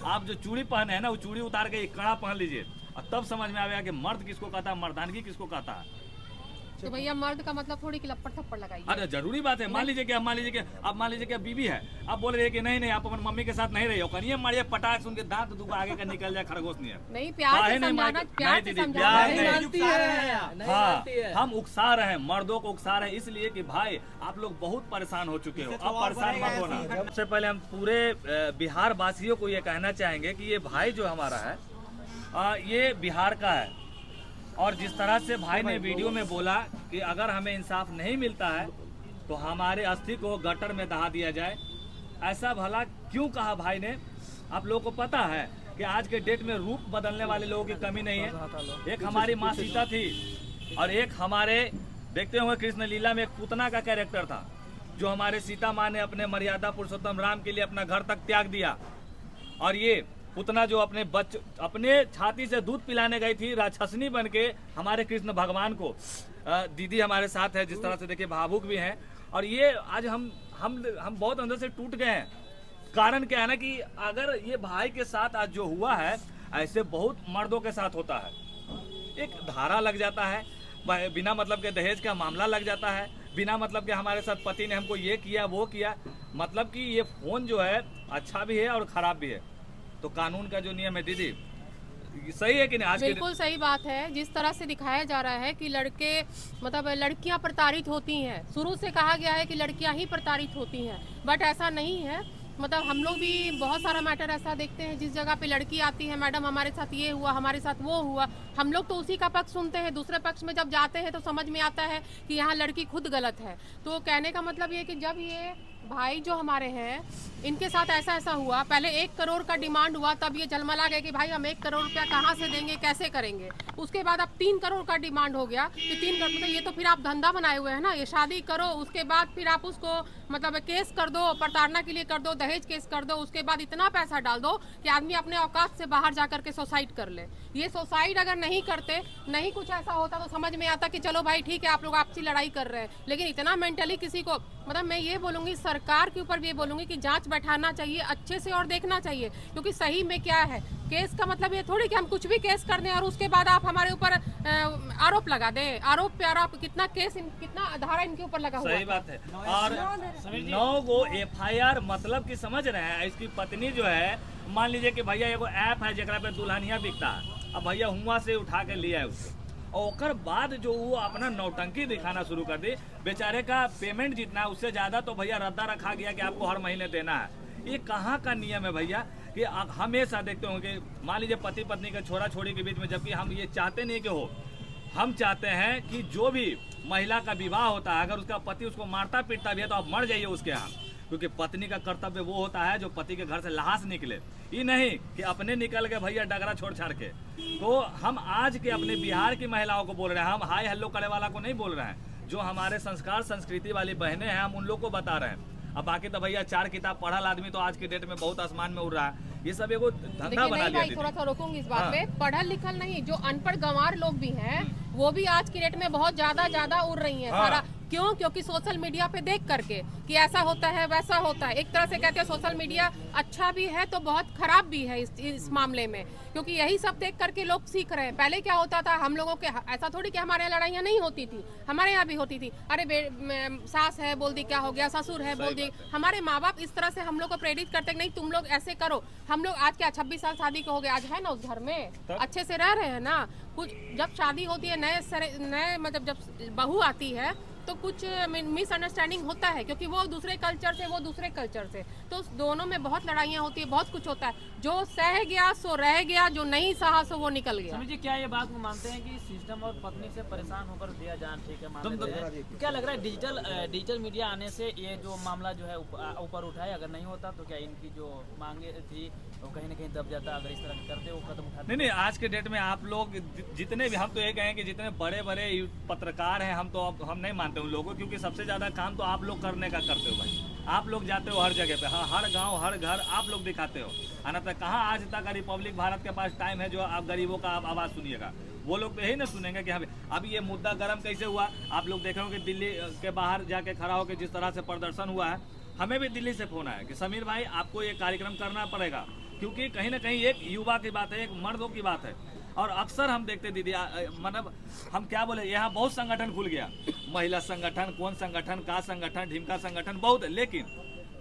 आप जो चूड़ी पहने हैं ना, वो चूड़ी उतार के एक कड़ा पहन लीजिए और तब समझ में आएगा कि मर्द किसको कहता है, मर्दानगी किसको कहता है। तो भैया मर्द का मतलब थोड़ी कि लपड़ थप्पड़ लगाइए। अरे जरूरी बात है। मान लीजिए कि अब मान लीजिए कि बीवी है, अब बोल रही है कि नहीं आप अपनी मम्मी के साथ नहीं रही हो, करिए मारिए पटाख सुन के दांत दुगो आगे का निकल जाए, खरगोश नहीं है। नहीं, प्यार से समझाना, प्यार से समझाना। हाँ, हम उकसा रहे हैं, मर्दों को उकसा रहे हैं इसलिए कि भाई आप लोग बहुत परेशान हो चुके हो, अब परेशान मत होना। सबसे पहले हम पूरे बिहार वासियों को ये कहना चाहेंगे कि ये भाई जो हमारा है ये बिहार का है, और जिस तरह से भाई ने वीडियो में बोला कि अगर हमें इंसाफ नहीं मिलता है तो हमारे अस्थि को गटर में दहा दिया जाए, ऐसा भला क्यों कहा भाई ने? आप लोगों को पता है कि आज के डेट में रूप बदलने वाले लोगों की कमी नहीं है। एक हमारी माँ सीता थी और एक हमारे देखते होंगे कृष्ण लीला में एक पूतना का कैरेक्टर था, जो हमारे सीता माँ ने अपने मर्यादा पुरुषोत्तम राम के लिए अपना घर तक त्याग दिया। और ये पूतना जो अपने छाती से दूध पिलाने गई थी राक्षसनी बन के हमारे कृष्ण भगवान को, दीदी हमारे साथ है, जिस तरह से देखिए भावुक भी हैं। और ये आज हम बहुत अंदर से टूट गए हैं। कारण क्या है ना कि अगर ये भाई के साथ आज जो हुआ है, ऐसे बहुत मर्दों के साथ होता है। एक धारा लग जाता है, बिना मतलब के दहेज का मामला लग जाता है, बिना मतलब के हमारे साथ पति ने हमको ये किया वो किया। मतलब कि ये फोन जो है अच्छा भी है और खराब भी है। तो कानून का जो नियम है दीदी सही है कि नहीं? आज बिल्कुल सही बात है। जिस तरह से दिखाया जा रहा है कि लड़के मतलब लड़कियां प्रताड़ित होती हैं, शुरू से कहा गया है कि लड़कियां ही प्रताड़ित होती हैं, बट ऐसा नहीं है। मतलब हम लोग भी बहुत सारा मैटर ऐसा देखते हैं जिस जगह पे लड़की आती है, मैडम हमारे साथ ये हुआ, हमारे साथ वो हुआ, हम लोग तो उसी का पक्ष सुनते हैं। दूसरे पक्ष में जब जाते हैं तो समझ में आता है कि यहाँ लड़की खुद गलत है। तो कहने का मतलब ये कि जब ये भाई जो हमारे हैं इनके साथ ऐसा हुआ, पहले 1 करोड़ का डिमांड हुआ, तब ये झलमला गए कि भाई हम 1 करोड़ रुपया कहाँ से देंगे, कैसे करेंगे। उसके बाद अब 3 करोड़ का डिमांड हो गया कि 3 करोड़, मतलब ये तो फिर आप धंधा बनाए हुए हैं ना। ये शादी करो, उसके बाद फिर आप उसको मतलब केस कर दो, प्रताड़ना के लिए कर दो, दहेज केस कर दो, उसके बाद इतना पैसा डाल दो कि आदमी अपने औकात से बाहर जा करके सुसाइड कर ले। ये सुसाइड अगर नहीं करते, नहीं कुछ ऐसा होता तो समझ में आता कि चलो भाई ठीक है आप लोग आपसी लड़ाई कर रहे हैं। लेकिन इतना मेंटली किसी को, मतलब मैं ये बोलूँगी सरकार के ऊपर भी ये बोलूँगी कि जांच बैठाना चाहिए अच्छे से और देखना चाहिए, क्योंकि सही में क्या है। केस का मतलब ये थोड़ी कि हम कुछ भी केस कर दें और उसके बाद आप हमारे ऊपर आरोप लगा दें। आरोप पे आरोप, कितना केस, कितना धारा इनके ऊपर लगा हुआ है। सही बात है। और 9 गो FIR मतलब कि समझ रहे हैं। इसकी पत्नी जो है, मान लीजिए कि भैया एगो ऐप है जरा पे दुल्हनिया बिकता है, अब भैया हुआ से उठा के लिया है उसे, और बाद जो वो अपना नौटंकी दिखाना शुरू कर दी। बेचारे का पेमेंट जितना है उससे ज्यादा तो भैया रद्दा रखा गया कि आपको हर महीने देना है। ये कहाँ का नियम है भैया कि आप हमेशा देखते होंगे, मान लीजिए पति पत्नी का छोरा छोरी के बीच में, जबकि हम ये चाहते नहीं कि हो, हम चाहते हैं कि जो भी महिला का विवाह होता है अगर उसका पति उसको मारता पीटता भी है तो आप मर जाइए उसके यहाँ, क्योंकि पत्नी का कर्तव्य वो होता है जो पति के घर से लाश निकले, ये नहीं कि अपने निकल गए भैया डगरा छोड़ छाड़ के। तो हम आज के अपने बिहार की महिलाओं को बोल रहे हैं, हम हाय हेलो करे वाला को नहीं बोल रहे हैं। जो हमारे संस्कार संस्कृति वाली बहनें हैं हम उन लोग को बता रहे हैं। अब बाकी तो भैया 4 किताब पढ़ल आदमी तो आज के डेट में बहुत आसमान में उड़ रहा है। ये सब एगो धंधा बना लिया। थोड़ा सा रोकूंगी इस बात पे। पढ़ल लिखल नहीं, जो अनपढ़ गंवार लोग भी हैं वो भी आज की डेट में बहुत ज्यादा उड़ रही हैं। सारा क्यों? क्योंकि सोशल मीडिया पे देख करके कि ऐसा होता है वैसा होता है। एक तरह से कहते हैं सोशल मीडिया अच्छा भी है तो बहुत खराब भी है इस मामले में, क्योंकि यही सब देख करके लोग सीख रहे हैं। पहले क्या होता था, हम लोगों के ऐसा थोड़ी कि हमारे यहाँ लड़ाइयाँ नहीं होती थी, हमारे यहाँ भी होती थी। अरे सास है बोल दी क्या हो गया, ससुर है बोल दी। हमारे माँ बाप इस तरह से हम लोग को प्रेरित करते नहीं तुम लोग ऐसे करो। हम लोग आज क्या 26 साल शादी के हो गए, आज है ना उस घर में अच्छे से रह रहे हैं ना। कुछ जब शादी होती है नए मतलब जब बहू आती है तो कुछ मिसअंडरस्टैंडिंग होता है, क्योंकि वो दूसरे कल्चर से, वो दूसरे कल्चर से, तो दोनों में बहुत लड़ाइयाँ होती है, बहुत कुछ होता है। जो सह गया सो रह गया, जो नहीं सहा सो वो निकल गया। समझिए क्या ये बात को मानते हैं कि सिस्टम और पत्नी से परेशान होकर दिया जान ठीक है मानते हैं? क्या लग रहा है डिजिटल मीडिया आने से ये जो मामला जो है ऊपर उठा है? अगर नहीं होता तो क्या इनकी जो मांगे थी वो कहीं ना कहीं दब जाता? अगर इस तरह करते वो कदम उठाते? नहीं, आज के डेट में आप लोग जितने भी, हम तो ये कहें कि जितने बड़े बड़े पत्रकार हैं हम नहीं मानते उन लोगों को, क्योंकि सबसे ज्यादा काम तो आप लोग करने का करते हो भाई। आप लोग जाते हो हर जगह पे, हर गांव हर घर आप लोग दिखाते हो। आना तक कहाँ आज तक रिपब्लिक भारत के पास टाइम है जो आप गरीबों का आप आवाज सुनिएगा? वो लोग तो यही ना सुनेंगे कि अब ये मुद्दा गर्म कैसे हुआ। आप लोग देख रहे हो कि दिल्ली के बाहर जाके खड़ा होकर जिस तरह से प्रदर्शन हुआ है, हमें भी दिल्ली से फोन आया कि समीर भाई आपको ये कार्यक्रम करना पड़ेगा। क्योंकि कहीं ना कहीं एक युवा की बात है, एक मर्दों की बात है। और अक्सर हम देखते दीदी मतलब हम क्या बोले, यहाँ बहुत संगठन खुल गया, महिला संगठन, कौन संगठन, का संगठन, ढिमका संगठन, बहुत, लेकिन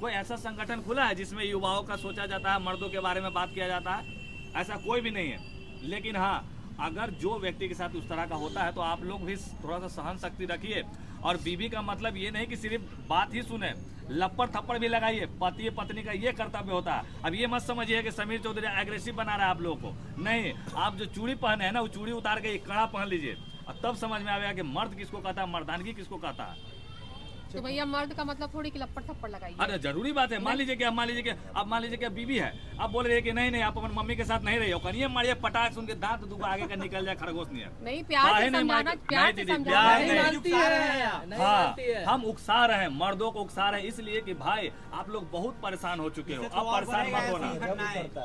कोई ऐसा संगठन खुला है जिसमें युवाओं का सोचा जाता है, मर्दों के बारे में बात किया जाता है? ऐसा कोई भी नहीं है। लेकिन हाँ, अगर जो व्यक्ति के साथ उस तरह का होता है तो आप लोग भी थोड़ा सा सहन शक्ति रखिए। और बीवी का मतलब ये नहीं कि सिर्फ बात ही सुने, लपड़ थप्पड़ भी लगाइए। पति पत्नी का ये कर्तव्य होता है। अब ये मत समझिए कि समीर चौधरी एग्रेसिव बना रहा है आप लोगों को, नहीं। आप जो चूड़ी पहने हैं ना, वो चूड़ी उतार के कड़ा पहन लीजिए और तब समझ में आएगा कि मर्द किसको कहता है, मर्दानगी किसको कहता है। तो भैया मर्द का मतलब थोड़ी कि लपड़ थप्पड़ लगाइए। अरे जरूरी बात है। मान लीजिए कि मान लीजिए कि बीवी है, आप बोल रहे हैं कि नहीं आप अपनी मम्मी के साथ नहीं रही हो, करिए मारिए पटाख सुन के दांत दुगो आगे का निकल जाए खरगोश नहीं है। नहीं, प्यार से समझाना, प्यार से समझाना। हाँ, हम उकसा रहे हैं, मर्दों को उकसा रहे हैं इसलिए कि भाई आप लोग बहुत परेशान हो चुके हो, अब परेशान मत होना।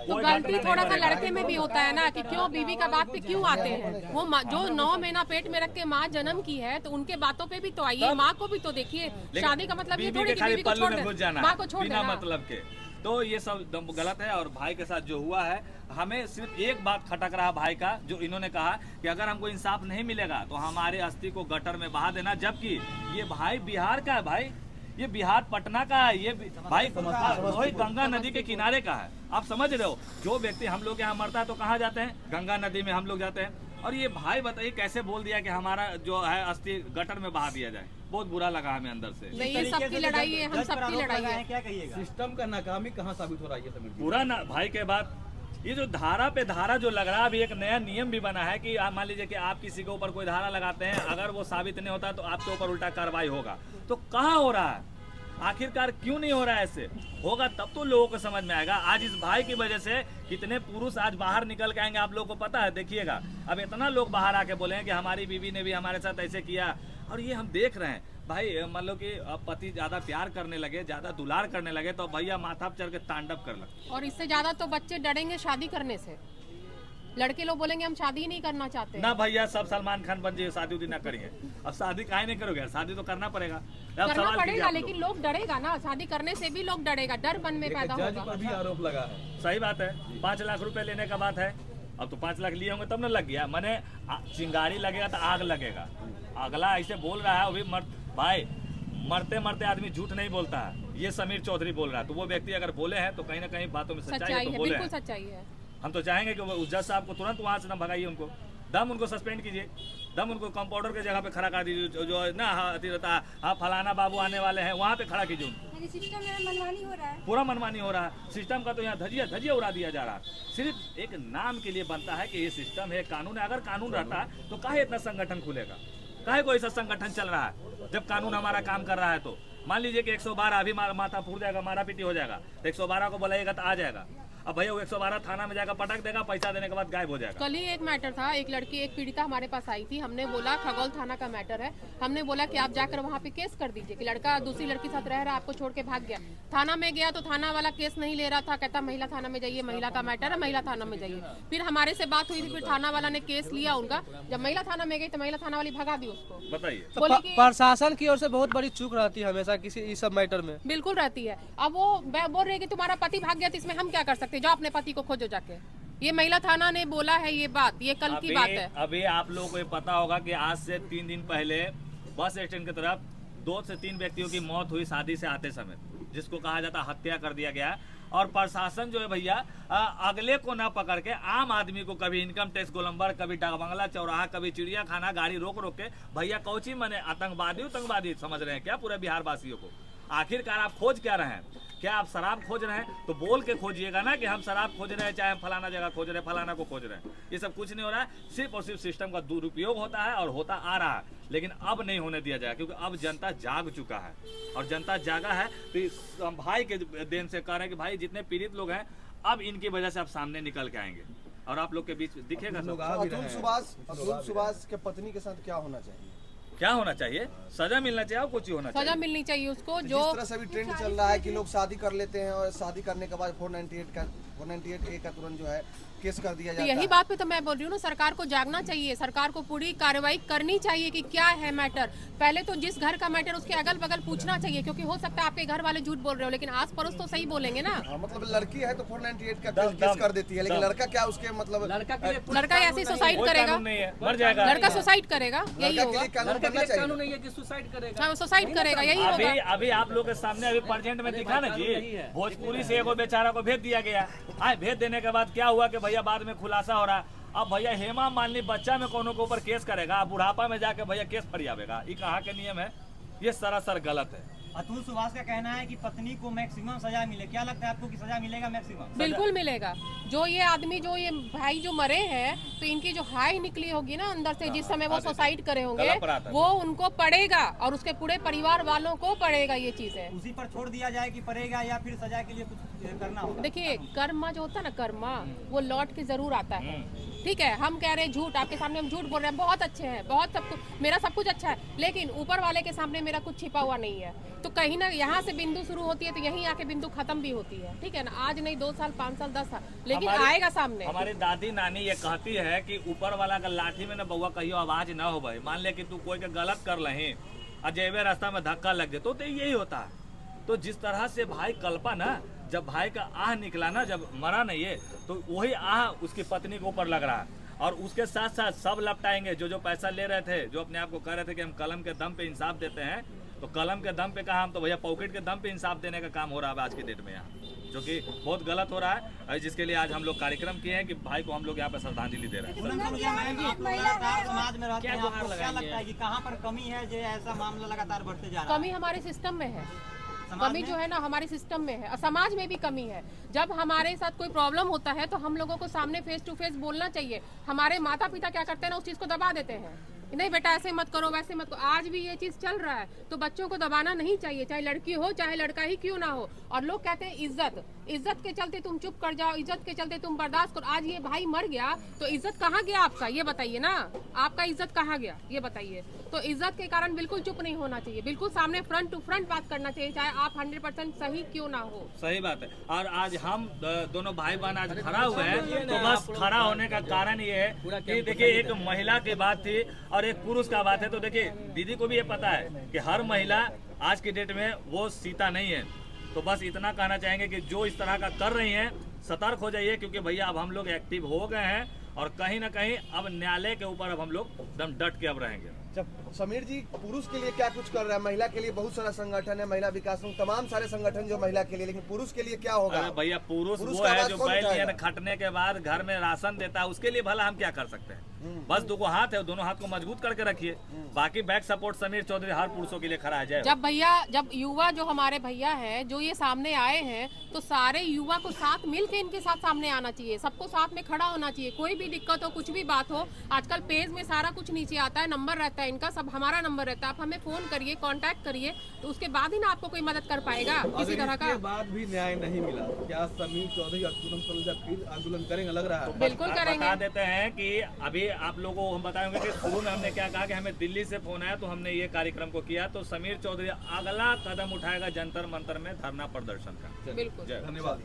तो गलती थोड़ा सा लड़के में भी होता है ना कि क्यों बीवी का बात पे क्यों आते हैं। वो जो 9 महीना पेट में रख के माँ जन्म की है तो उनके बातों पे भी तो आइए, माँ को भी तो देखिए। शादी का मतलब ये थोड़ी कि बीवी को छोड़ देना, माँ को छोड़ बिना मतलब के, तो ये सब गलत है। और भाई के साथ जो हुआ है, हमें सिर्फ एक बात खटक रहा भाई का, जो इन्होंने कहा कि अगर हमको इंसाफ नहीं मिलेगा तो हमारे अस्थि को गटर में बहा देना। जबकि ये भाई बिहार का है, भाई ये बिहार पटना का है, ये भाई वही गंगा नदी के किनारे का है। आप समझ रहे हो, जो व्यक्ति हम लोग यहाँ मरता है तो कहाँ जाते हैं, गंगा नदी में हम लोग जाते हैं। और ये भाई बताइए कैसे बोल दिया कि हमारा जो है अस्थि गटर में बहा दिया जाए। बहुत बुरा लगा हमें अंदर से। नहीं, ये सबकी लड़ाई है, हम सबकी लड़ाई है। क्या कहिएगा? सिस्टम का नाकामी कहाँ साबित हो रहा है? ये पूरा ना भाई के बाद ये जो धारा पे धारा जो लग रहा है, अभी एक नया नियम भी बना है कि मान लीजिए कि आप किसी के ऊपर कोई धारा लगाते हैं, अगर वो साबित नहीं होता तो आपके ऊपर उल्टा कार्रवाई होगा। तो कहाँ हो रहा है आखिरकार, क्यों नहीं हो रहा है? ऐसे होगा तब तो लोगों को समझ में आएगा। आज इस भाई की वजह से कितने पुरुष आज बाहर निकल के आएंगे, आप लोगों को पता है। देखिएगा अब इतना लोग बाहर आके बोले हैं कि हमारी बीवी ने भी हमारे साथ ऐसे किया। और ये हम देख रहे हैं भाई, मतलब कि अब पति ज्यादा प्यार करने लगे, ज्यादा दुलार करने लगे तो भैया माथा पर चढ़ के तांडव कर लगे। और इससे ज्यादा तो बच्चे डरेंगे शादी करने से। लड़के लोग बोलेंगे हम शादी नहीं करना चाहते ना भैया, सब सलमान खान बन जाइए, शादी उदी ना करेंगे। अब शादी काहे नहीं करोगे, शादी तो करना पड़ेगा। करना पड़ेगा, लेकिन लोग डरेगा ना, शादी करने से भी लोग डरेगा, डर मन में पैदा होगा। भी आरोप लगा है। सही बात है, 5 लाख रुपए लेने का बात है। अब तो 5 लाख लिए होंगे तब ना लग गया। मैंने चिंगारी लगेगा तो आग लगेगा। अगला ऐसे बोल रहा है, अभी भाई मरते मरते आदमी झूठ नहीं बोलता है। ये समीर चौधरी बोल रहा है, तो वो व्यक्ति अगर बोले हैं तो कहीं ना कहीं बातों में सच्चाई है, तो बोले हैं। सच्चाई है। हम तो चाहेंगे कि उस जज साहब को तुरंत वहां से ना भगाइए, उनको दम उनको सस्पेंड कीजिए, दम उनको कंपाउंडर के जगह पे खड़ा कर दीजिए। जो ना रहता हाँ फलाना बाबू आने वाले हैं, वहाँ पे खड़ा कीजिए उनको। सिस्टम में मनमानी हो रहा है, पूरा मनमानी हो रहा है। सिस्टम का तो यहाँ धजिया उड़ा दिया जा रहा है। सिर्फ एक नाम के लिए बनता है कि ये सिस्टम है, कानून है। अगर कानून रहता है तो काहे इतना संगठन खुलेगा, काहे कोई ऐसा संगठन चल रहा है जब कानून हमारा काम कर रहा है। तो मान लीजिए कि 112 अभी माथा फूट जाएगा, मारा पीटी हो जाएगा, तो 112 को बुलाइएगा तो आ जाएगा। अब भैया वो 112 थाना में जाकर पटक देगा, पैसा देने के बाद गायब हो जाएगा। कल ही एक मैटर था, एक लड़की, एक पीड़िता हमारे पास आई थी। हमने बोला खगौल थाना का मैटर है, हमने बोला कि आप जाकर वहाँ पे केस कर दीजिए कि लड़का दूसरी लड़की साथ रह रहा है, आपको छोड़ के भाग गया। थाना में गया तो थाना वाला केस नहीं ले रहा था, कहता महिला थाना में जाइए, महिला का मैटर है, महिला थाना में जाइए। फिर हमारे से बात हुई थी, फिर थाना वाला ने केस लिया उनका। जब महिला थाना में गई तो महिला थाना वाली भगा दी उसको। बताइए, प्रशासन की ओर से बहुत बड़ी चूक रहती है हमेशा किसी इस सब मैटर में। बिल्कुल रहती है। अब वो बोल रहे कि तुम्हारा पति भाग गया तो इसमें हम क्या कर सकते हैं, जाओ अपने पति को खोजो जाके। ये महिला थाना ने बोला है ये बात, ये कल की बात है। अभी आप लोगों को ये पता होगा कि आज से 3 दिन पहले बस स्टैंड की तरफ 2 से 3 व्यक्तियों की मौत हुई शादी से आते समय, जिसको कहा जाता हत्या कर दिया गया। और प्रशासन जो है भैया अगले को ना पकड़ के आम आदमी को कभी इनकम टैक्स गोलंबर, कभी डाक बंगला चौराहा, कभी चिड़ियाखाना गाड़ी रोक रोक के भैया कौची मने आतंकवादी समझ रहे हैं क्या पूरे बिहार वासियों को? आखिरकार आप खोज क्या रहे हैं? क्या आप शराब खोज रहे हैं तो बोल के खोजिएगा ना कि हम शराब खोज रहे हैं, चाहे हम फलाना जगह खोज रहे हैं, फलाना को खोज रहे हैं। ये सब कुछ नहीं हो रहा है, सिर्फ और सिर्फ सिस्टम का दुरुपयोग होता है और होता आ रहा है। लेकिन अब नहीं होने दिया जाएगा, क्योंकि अब जनता जाग चुका है। और जनता जागा है तो हम भाई के देन से कह रहे हैं कि भाई जितने पीड़ित लोग हैं अब इनकी वजह से अब सामने निकल के आएंगे और आप लोग के बीच दिखेगा। अब्दुल सुभाष के पत्नी के साथ क्या होना चाहिए? क्या होना चाहिए? सजा मिलना चाहिए, कुछ ही होना चाहिए। सजा मिलनी चाहिए उसको। जो जिस तरह से भी ट्रेंड चल रहा है कि लोग शादी कर लेते हैं और शादी करने के बाद 498 का 498A का तुरंत जो है केस कर दिया तो जाता यही है। बात पे तो मैं बोल रही हूँ ना, सरकार को जागना चाहिए, सरकार को पूरी कार्रवाई करनी चाहिए कि क्या है मैटर। पहले तो जिस घर का मैटर उसके अगल बगल पूछना चाहिए, क्योंकि हो सकता है आपके घर वाले झूठ बोल रहे हो लेकिन आस पड़ोस तो सही बोलेंगे ना। हाँ, मतलब लड़की है तो 498 का केस कर देती है, लेकिन लड़का क्या उसके मतलब लड़का ऐसे सुसाइड कोई करेगा, कानून नहीं है, मर जाएगा। लड़का सुसाइड करेगा, यही लड़का के होगा। लिए कानून बनना चाहिए। कानून नहीं है कि सुसाइड करेगा। हाँ, सुसाइड करेगा, यही अभी होगा। अभी आप लोग के सामने अभी प्रेजेंट में दिखा ना जी, भोजपुरी से एगो बेचारा को भेज दिया गया। हाँ, भेज देने के बाद क्या हुआ कि भैया बाद में खुलासा हो रहा। अब भैया हेमा मालिनी बच्चा में कोनो के ऊपर केस करेगा, बुढ़ापा में जाके भैया केस फरियावेगा, ये कहाँ के नियम है? ये सरासर गलत है। अतुल सुभाष का कहना है कि पत्नी को मैक्सिमम सजा मिले। क्या लगता है आपको कि सजा मिलेगा मैक्सिमम? बिल्कुल मिलेगा। जो ये आदमी, जो ये भाई जो मरे हैं, तो इनकी जो हाई निकली होगी ना अंदर से, जिस समय वो सुसाइड करे होंगे, गला पर आता है। वो उनको पड़ेगा और उसके पूरे परिवार वालों को पड़ेगा ये चीजें। उसी पर छोड़ दिया जाए कि पड़ेगा या फिर सजा के लिए कुछ करना होगा? देखिए, कर्मा जो होता है ना, कर्मा वो लौट के जरूर आता है। ठीक है, हम कह रहे हैं झूठ, आपके सामने हम झूठ बोल रहे हैं, बहुत अच्छे हैं, बहुत सब कुछ मेरा सब कुछ अच्छा है, लेकिन ऊपर वाले के सामने मेरा कुछ छिपा हुआ नहीं है। तो कहीं ना यहाँ से बिंदु शुरू होती है तो यहीं आके बिंदु खत्म भी होती है। ठीक है ना, आज नहीं 2 साल 5 साल 10 साल, लेकिन आएगा सामने। हमारी दादी नानी ये कहती है कि ऊपर वाला का लाठी में ना बउआ कहियो आवाज ना हो भाई। मान ले कि तू कोई के गलत कर लही और जेबे रास्ता में धक्का लग जाए तो यही होता है। तो जिस तरह से भाई कल्पा ना, जब भाई का आह निकला ना, जब मरा नहीं है, तो वही आह उसकी पत्नी के ऊपर लग रहा है। और उसके साथ साथ सब लपटाएंगे जो पैसा ले रहे थे, जो अपने आप को कह रहे थे कि हम कलम के दम पे इंसाफ देते हैं, तो कलम के दम पे कहा, हम तो भैया पॉकेट के दम पे इंसाफ देने का काम हो रहा है आज की डेट में यहाँ, जो कि बहुत गलत हो रहा है। जिसके लिए आज हम लोग कार्यक्रम किए हैं कि भाई को हम लोग यहाँ पे श्रद्धांजलि दे रहे हैं। आप लगातार समाज में रहते हैं, आपको क्या लगता है कि कहाँ पर कमी है जो ऐसा मामला लगातार बढ़ते जा रहा है? कमी हमारे सिस्टम में है, कमी जो है ना हमारे सिस्टम में है और समाज में भी कमी है। जब हमारे साथ कोई प्रॉब्लम होता है तो हम लोगों को सामने फेस टू फेस बोलना चाहिए। हमारे माता पिता क्या करते हैं ना, उस चीज को दबा देते हैं, नहीं बेटा ऐसे मत करो, वैसे मत करो। आज भी ये चीज चल रहा है, तो बच्चों को दबाना नहीं चाहिए, चाहे लड़की हो चाहे लड़का ही क्यों ना हो। और लोग कहते हैं इज्जत, इज्जत के चलते तुम चुप कर जाओ, इज्जत के चलते तुम बर्दाश्त करो। आज ये भाई मर गया तो इज्जत कहाँ गया आपका, ये बताइए ना, आपका इज्जत कहाँ गया ये बताइए। तो इज्जत के कारण बिल्कुल चुप नहीं होना चाहिए, बिल्कुल सामने फ्रंट टू फ्रंट बात करना चाहिए, चाहे आप 100% सही क्यों ना हो। सही बात है। और आज हम दोनों भाई बहन आज खड़ा हुए हैं, तो बस खड़ा होने का कारण ये है कि देखिए, एक महिला की बात थी और एक पुरुष का बात है। तो देखिए, दीदी को भी ये पता है कि हर महिला आज की डेट में वो सीता नहीं है। तो बस इतना कहना चाहेंगे कि जो इस तरह का कर रही हैं, सतर्क हो जाइए, क्योंकि भैया अब हम लोग एक्टिव हो गए हैं और कहीं ना कहीं अब न्यायालय के ऊपर अब हम लोग एकदम डट के अब रहेंगे। जब समीर जी पुरुष के लिए क्या कुछ कर रहा है, महिला के लिए बहुत सारा संगठन है, महिला विकास संघ, तमाम सारे संगठन जो महिला के लिए, लेकिन पुरुष के लिए क्या होगा? अरे भैया, पुरुष वो का है आवाज जो कौन बैल उठाएगा? नियन खटने के बाद घर में राशन देता है, उसके लिए भला हम क्या कर सकते हैं? बस दो हाथ है, दोनों हाथ को मजबूत करके रखिए। बाकी बैक सपोर्ट समीर चौधरी हर पुरुषों के लिए खड़ा है। जय हो। जब युवा जो हमारे भैया हैं जो ये सामने आए हैं, तो सारे युवा को साथ मिल के इनके साथ सामने आना चाहिए, सबको साथ में खड़ा होना चाहिए। कोई भी दिक्कत हो, कुछ भी बात हो, आजकल पेज में सारा कुछ नीचे आता है, नंबर रहता है इनका, सब हमारा नंबर रहता है, आप हमें फोन करिए, कांटेक्ट करिए, तो उसके बाद ही ना आपको कोई मदद कर पाएगा किसी तरह का। बाद भी न्याय नहीं मिला, क्या समीर चौधरी और पूनम तनुजा फिर आंदोलन करेंगे? लग रहा है बिल्कुल करेंगे। बता देते हैं कि अभी आप लोगों को हम बताएंगे कि शुरू में हमने क्या कहा कि हमें दिल्ली से फोन आया, तो हमने ये कार्यक्रम को किया। तो समीर चौधरी अगला कदम उठाएगा जंतर मंतर में धरना प्रदर्शन का। बिल्कुल। जय हो। धन्यवाद।